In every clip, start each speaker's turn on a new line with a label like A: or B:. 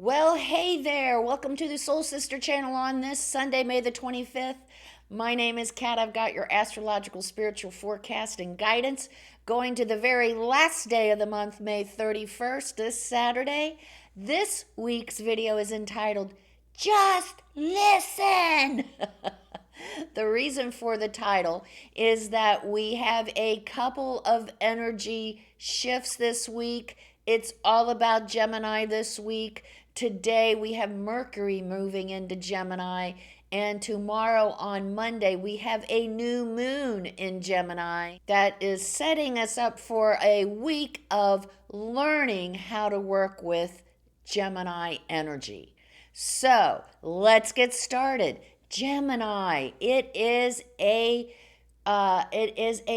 A: Well, hey there. Welcome to the Soul Sister channel on this Sunday, May the 25th. My name is Kat. I've got your astrological spiritual forecast and guidance going to the very last day of the month, May 31st, this Saturday. This week's video is entitled, Just Listen. The reason for the title is that we have a couple of energy shifts this week. It's all about Gemini this week. Today we have Mercury moving into Gemini, and tomorrow on Monday we have a new moon in Gemini that is setting us up for a week of learning how to work with Gemini energy. So let's get started. Gemini, it is a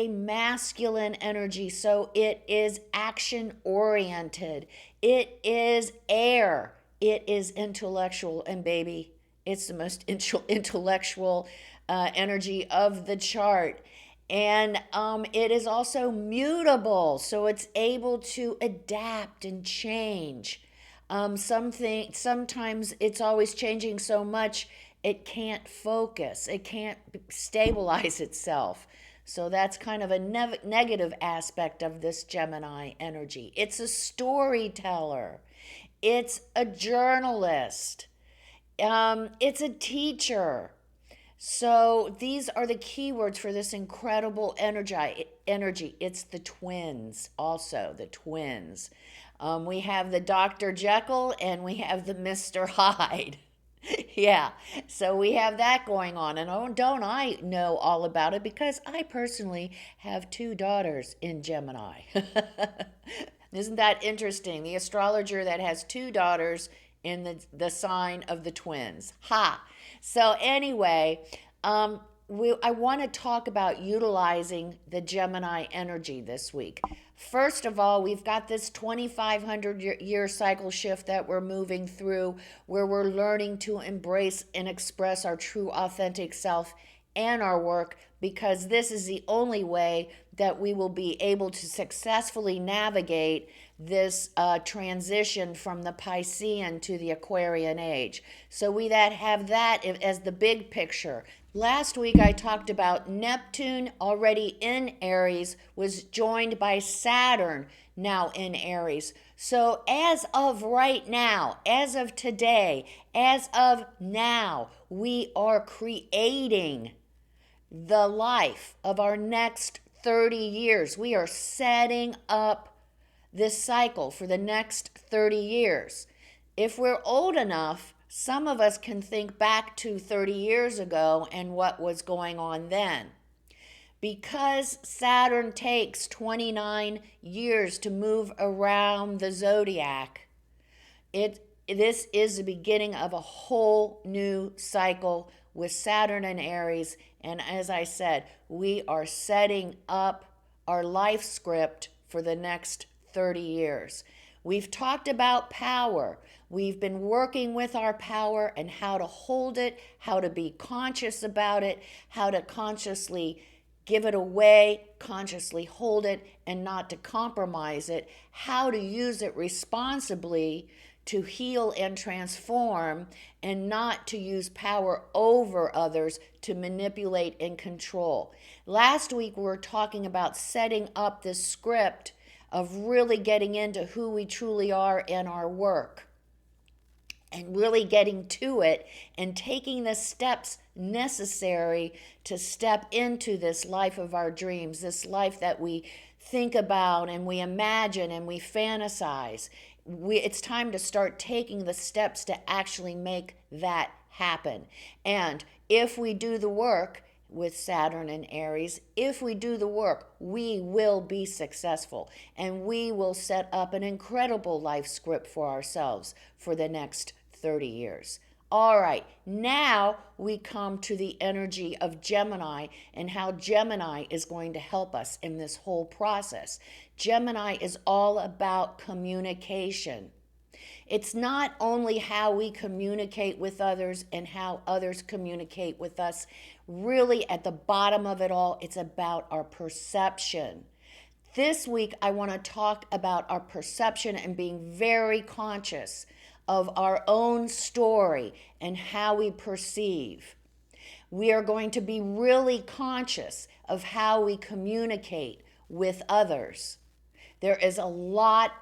A: masculine energy, so it is action oriented. It is air. It is intellectual, and baby, it's the most intellectual energy of the chart. And it is also mutable, so it's able to adapt and change. Sometimes it's always changing so much it can't focus, it can't stabilize itself. So that's kind of a negative aspect of this Gemini energy. It's a storyteller, it's a journalist, it's a teacher. So these are the keywords for this incredible energy. It's the twins, also the twins. We have the Dr. Jekyll and we have the Mr. Hyde. Yeah, so we have that going on. And oh, don't I know all about it because I personally have two daughters in Gemini. Isn't that interesting? The astrologer that has two daughters in the sign of the twins. Ha! So anyway, I want to talk about utilizing the Gemini energy this week. First of all, we've got this 2,500 year cycle shift that we're moving through where we're learning to embrace and express our true authentic self and our work, because this is the only way that we will be able to successfully navigate this transition from the Piscean to the Aquarian age. So we have that as the big picture. Last week I talked about Neptune, already in Aries, was joined by Saturn, now in Aries. So as of right now, as of today, as of now, we are creating the life of our next 30 years. We are setting up this cycle for the next 30 years. If we're old enough, some of us can think back to 30 years ago and what was going on then. Because Saturn takes 29 years to move around the zodiac, this is the beginning of a whole new cycle with Saturn and Aries. And as I said, we are setting up our life script for the next 30 years. We've talked about power. We've been working with our power and how to hold it, how to be conscious about it, how to consciously give it away, consciously hold it, and not to compromise it, how to use it responsibly to heal and transform, and not to use power over others to manipulate and control. Last week we were talking about setting up this script of really getting into who we truly are in our work and really getting to it and taking the steps necessary to step into this life of our dreams, this life that we think about and we imagine and we fantasize. It's time to start taking the steps to actually make that happen. And if we do the work with Saturn and Aries, if we do the work, we will be successful and we will set up an incredible life script for ourselves for the next 30 years. All right, now we come to the energy of Gemini and how Gemini is going to help us in this whole process. Gemini is all about communication. It's not only how we communicate with others and how others communicate with us. Really, at the bottom of it all, it's about our perception. This week, I want to talk about our perception and being very conscious of our own story and how we perceive. We are going to be really conscious of how we communicate with others. There is a lot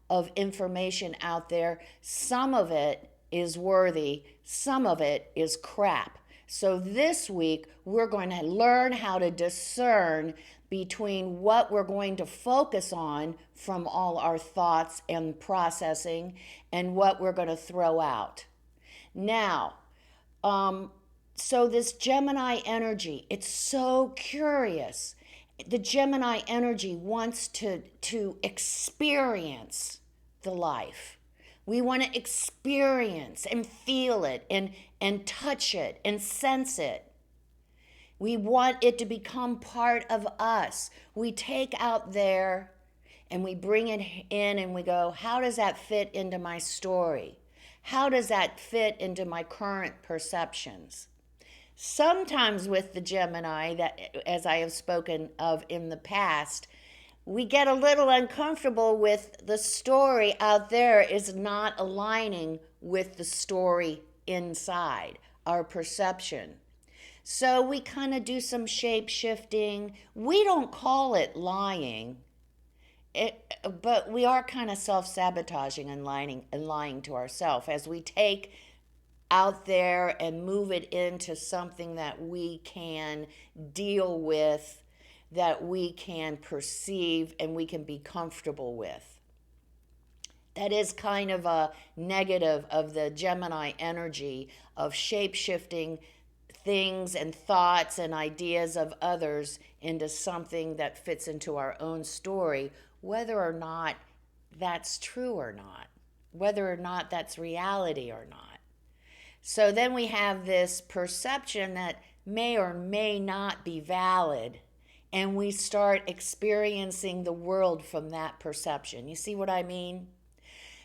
A: of information out there. Some of it is worthy, some of it is crap. So this week, we're going to learn how to discern between what we're going to focus on from all our thoughts and processing and what we're going to throw out. Now, so this Gemini energy, it's so curious. The Gemini energy wants to experience the life. We want to experience and feel it and touch it and sense it. We want it to become part of us. We take out there and we bring it in and we go, how does that fit into my story? How does that fit into my current perceptions? Sometimes with the Gemini, that, as I have spoken of in the past, we get a little uncomfortable with the story out there is not aligning with the story inside, our perception. So we kind of do some shape shifting. We don't call it lying, but we are kind of self-sabotaging and lying to ourselves as we take out there and move it into something that we can deal with, that we can perceive and we can be comfortable with. That is kind of a negative of the Gemini energy of shape-shifting things and thoughts and ideas of others into something that fits into our own story, whether or not that's true or not, whether or not that's reality or not. So then we have this perception that may or may not be valid, and we start experiencing the world from that perception. You see what I mean?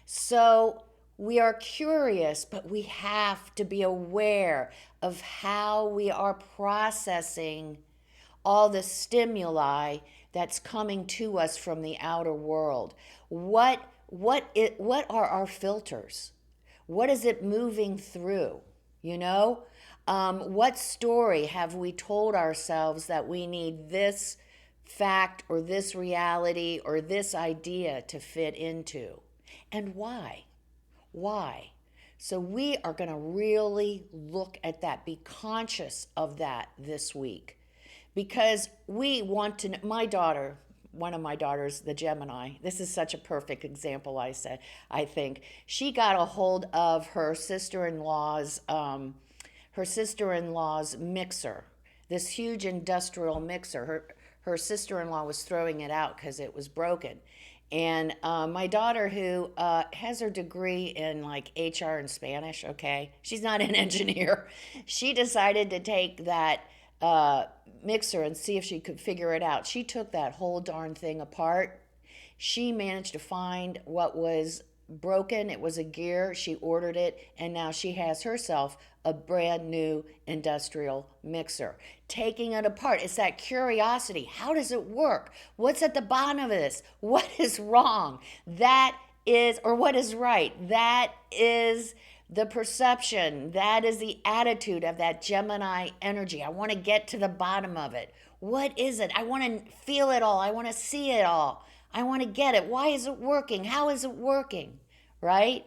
A: So we are curious, but we have to be aware of how we are processing all the stimuli that's coming to us from the outer world. What are our filters? What is it moving through? You know, what story have we told ourselves that we need this fact or this reality or this idea to fit into? And why? Why? So we are going to really look at that, be conscious of that this week, because we want to, my daughter, one of my daughters, the Gemini, this is such a perfect example, I think. She got a hold of her sister-in-law's mixer, this huge industrial mixer. Her sister-in-law was throwing it out because it was broken. And my daughter, who has her degree in like HR and Spanish, okay, she's not an engineer. She decided to take that mixer and see if she could figure it out. She took that whole darn thing apart. She managed to find what was broken. It was a gear. She ordered it, and now she has herself a brand new industrial mixer. Taking it apart, it's that curiosity. How does it work? What's at the bottom of this? What is wrong? That is, or what is right? That is the perception. That is the attitude of that Gemini energy. I want to get to the bottom of it. What is it? I want to feel it all. I want to see it all. I want to get it. Why is it working? How is it working? Right?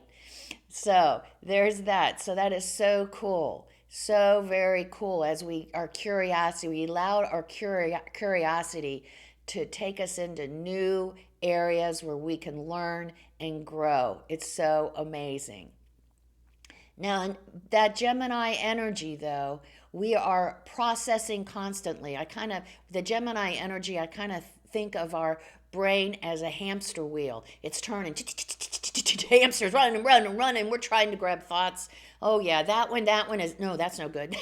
A: So there's that. So that is so cool. So very cool. As we allowed our curiosity to take us into new areas where we can learn and grow. It's so amazing. Now, that Gemini energy, though, we are processing constantly. The Gemini energy, I kind of think of our brain as a hamster wheel. It's turning, hamsters running. We're trying to grab thoughts. Oh, yeah, that one is, no, that's no good.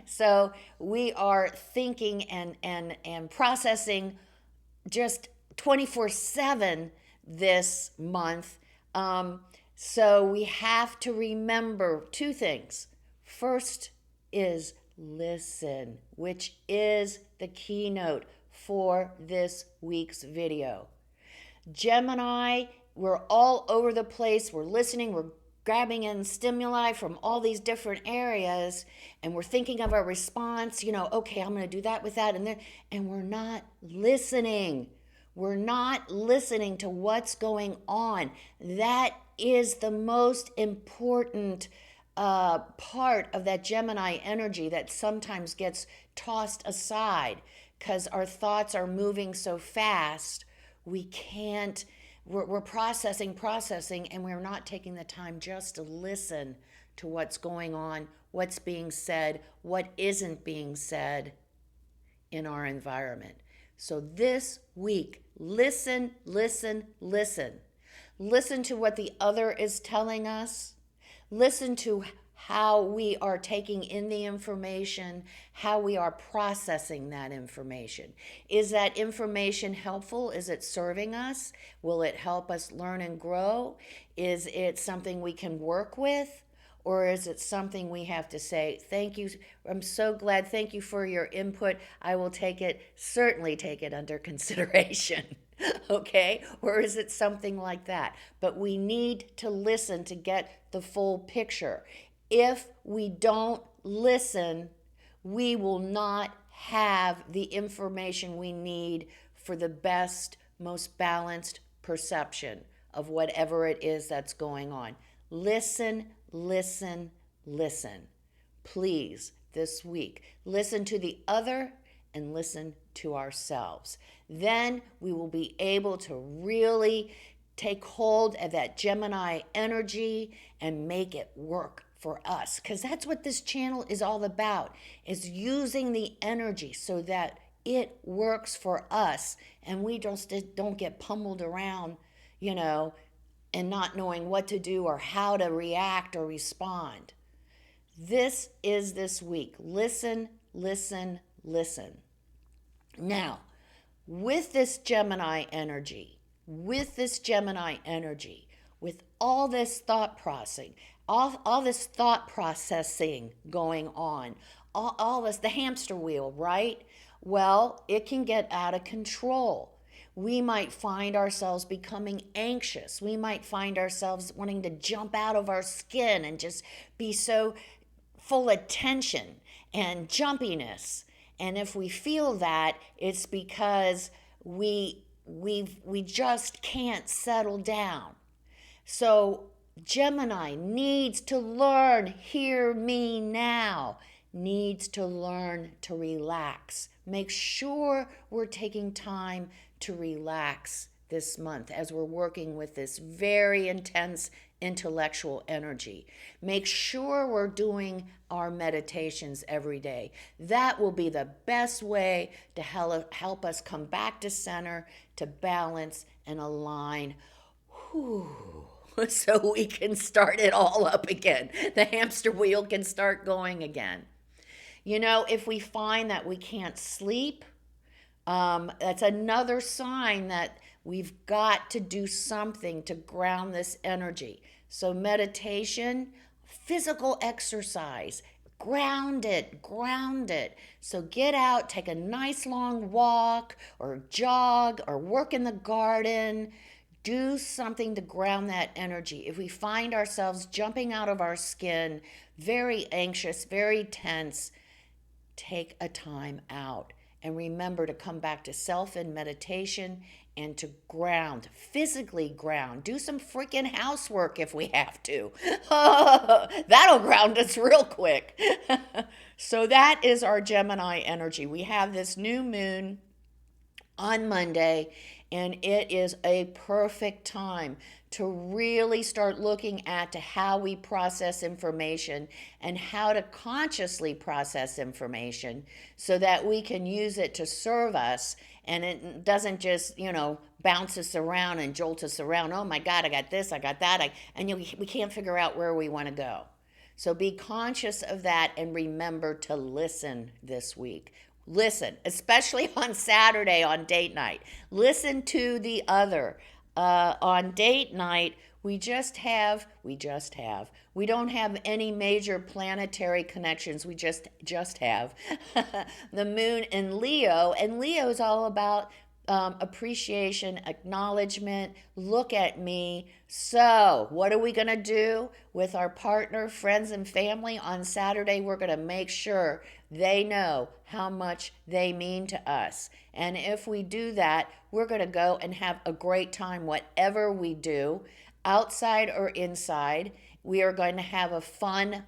A: So we are thinking and processing just 24/7 this month. So we have to remember two things. First is listen, which is the keynote for this week's video. Gemini we're all over the place. We're listening. We're grabbing in stimuli from all these different areas, and we're thinking of our response, okay, I'm going to do that with that, and we're not listening. We're not listening to what's going on. That is the most important part of that Gemini energy that sometimes gets tossed aside because our thoughts are moving so fast. We can't, we're processing, and we're not taking the time just to listen to what's going on, what's being said, what isn't being said in our environment. So this week, listen, listen, listen. Listen to what the other is telling us. Listen to how we are taking in the information, how we are processing that information. Is that information helpful? Is it serving us? Will it help us learn and grow? Is it something we can work with? Or is it something we have to say, thank you, I'm so glad, thank you for your input, I will certainly take it under consideration, okay? Or is it something like that? But we need to listen to get the full picture. If we don't listen, we will not have the information we need for the best, most balanced perception of whatever it is that's going on. Listen, listen, listen. Please, this week, listen to the other and listen to ourselves. Then we will be able to really take hold of that Gemini energy and make it work for us. Because that's what this channel is all about, is using the energy so that it works for us and we just don't get pummeled around, and not knowing what to do or how to react or respond. This is this week. Listen, listen, listen. Now, with this Gemini energy, with all this thought processing, all this thought processing going on, all this, the hamster wheel, right? Well, it can get out of control. We might find ourselves becoming anxious. We might find ourselves wanting to jump out of our skin and just be so full of tension and jumpiness. And if we feel that, it's because we just can't settle down. So Gemini needs to learn, hear me now, needs to learn to relax. Make sure we're taking time to relax this month as we're working with this very intense intellectual energy. Make sure we're doing our meditations every day. That will be the best way to help us come back to center, to balance and align. So we can start it all up again. The hamster wheel can start going again. If we find that we can't sleep, that's another sign that we've got to do something to ground this energy. So meditation, physical exercise, ground it. So get out, take a nice long walk or jog or work in the garden. Do something to ground that energy. If we find ourselves jumping out of our skin, very anxious, very tense, take a time out. And remember to come back to self and meditation and to ground, physically ground. Do some freaking housework if we have to. That'll ground us real quick. So that is our Gemini energy. We have this new moon on Monday, and it is a perfect time to really start looking at how we process information and how to consciously process information so that we can use it to serve us and it doesn't just, bounce us around and jolt us around. Oh my God, I got this, I got that. We can't figure out where we want to go. So be conscious of that and remember to listen this week. Listen, especially on Saturday on date night. Listen to the other. On date night, we don't have any major planetary connections. We just have the moon in Leo, and Leo is all about appreciation, acknowledgement. Look at me. So, what are we going to do with our partner, friends, and family on Saturday? We're going to make sure they know how much they mean to us. And if we do that, we're going to go and have a great time, whatever we do, outside or inside. We are going to have a fun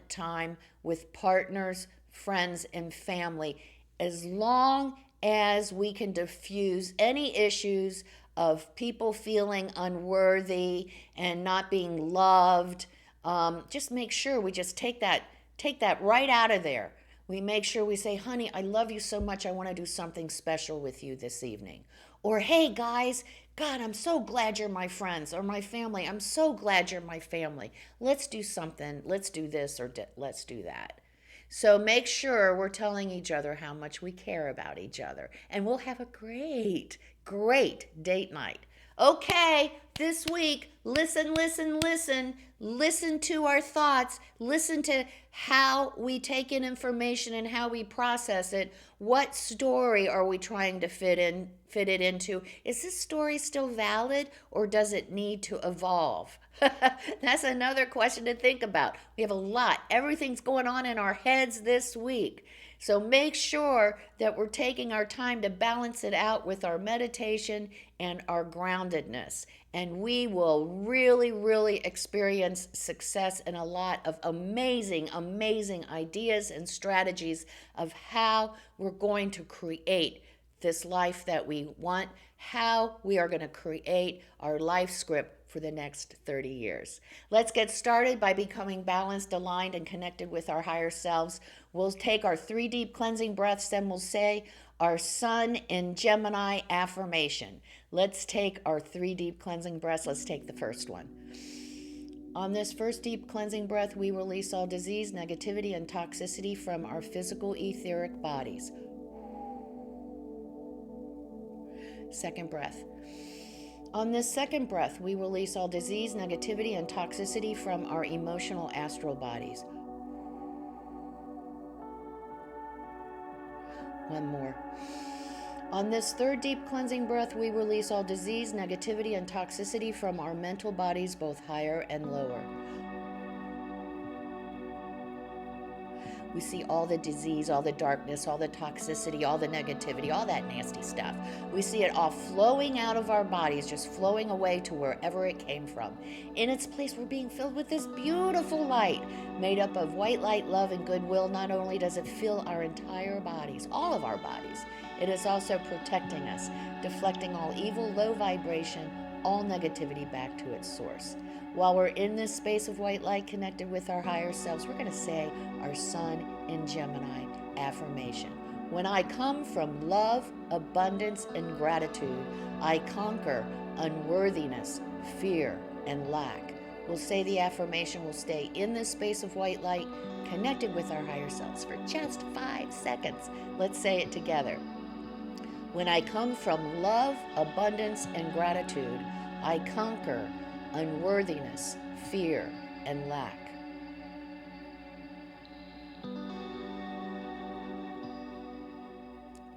A: time with partners, friends, and family, as long as we can diffuse any issues of people feeling unworthy and not being loved. Just make sure we just take that right out of there. We make sure we say, honey, I love you so much. I want to do something special with you this evening. Or, hey, guys, God, I'm so glad you're my friends, or my family. I'm so glad you're my family. Let's do something. Let's do this, or let's do that. So make sure we're telling each other how much we care about each other. And we'll have a great date night. Okay, this week, listen. Listen to our thoughts. Listen to how we take in information and how we process it. What story are we trying to fit it into? Is this story still valid, or does it need to evolve? That's another question to think about. We have a lot. Everything's going on in our heads this week. So make sure that we're taking our time to balance it out with our meditation and our groundedness. And we will really experience success and a lot of amazing ideas and strategies of how we're going to create this life that we want, how we are going to create our life script for the next 30 years. Let's get started by becoming balanced, aligned, and connected with our higher selves. We'll take our 3 deep cleansing breaths, then we'll say our Sun in Gemini affirmation. Let's take our 3 deep cleansing breaths. Let's take the first one. On this first deep cleansing breath, we release all disease, negativity, and toxicity from our physical etheric bodies. Second breath. On this second breath, we release all disease, negativity, and toxicity from our emotional astral bodies. One more. On this third deep cleansing breath, we release all disease, negativity, and toxicity from our mental bodies, both higher and lower. We see all the disease, all the darkness, all the toxicity, all the negativity, all that nasty stuff. We see it all flowing out of our bodies, just flowing away to wherever it came from. In its place, we're being filled with this beautiful light made up of white light, love, and goodwill. Not only does it fill our entire bodies, all of our bodies, it is also protecting us, deflecting all evil, low vibration, all negativity back to its source. While we're in this space of white light connected with our higher selves, we're going to say our Sun in Gemini affirmation. When I come from love, abundance, and gratitude, I conquer unworthiness, fear, and lack. We'll say the affirmation. We'll stay in this space of white light connected with our higher selves for just 5 seconds. Let's say it together. When I come from love, abundance, and gratitude, I conquer unworthiness, fear, and lack.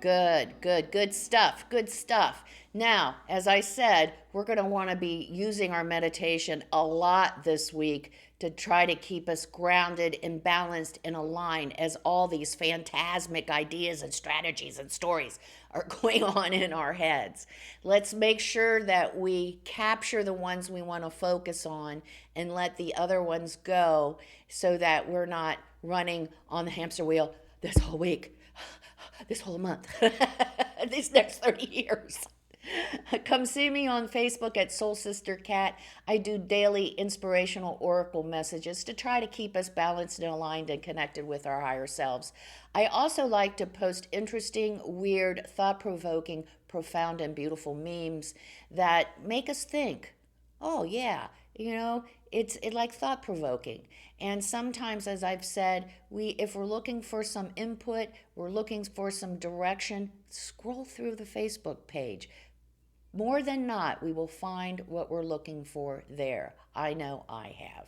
A: Good stuff. Now, as I said, we're going to want to be using our meditation a lot this week to try to keep us grounded and balanced and aligned as all these phantasmic ideas and strategies and stories are going on in our heads. Let's make sure that we capture the ones we want to focus on and let the other ones go so that we're not running on the hamster wheel this whole week, this whole month, these next 30 years. Come see me on Facebook at Soul Sister Cat. I do daily inspirational oracle messages to try to keep us balanced and aligned and connected with our higher selves. I also like to post interesting, weird, thought-provoking, profound, and beautiful memes that make us think. Oh, yeah, it's like thought-provoking. And sometimes, as I've said, if we're looking for some input, we're looking for some direction, scroll through the Facebook page. More than not, we will find what we're looking for there. I know I have.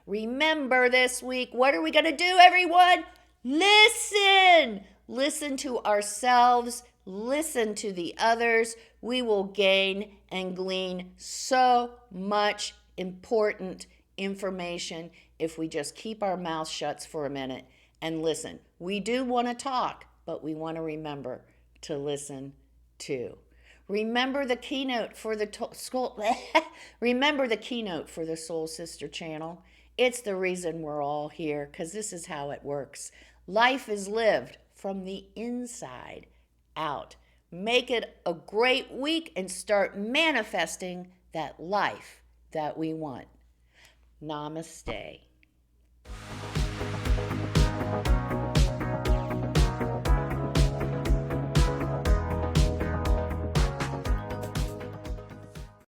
A: Remember this week, what are we going to do, everyone? Listen! Listen to ourselves. listen to the others. We will gain and glean so much important information if we just keep our mouth shut for a minute and listen. We do want to talk, but we want to remember to listen too. Remember the keynote for the remember the keynote for the Soul Sister channel. It's the reason we're all here, because this is how it works. Life is lived from the inside out. Make it a great week and start manifesting that life that we want. Namaste.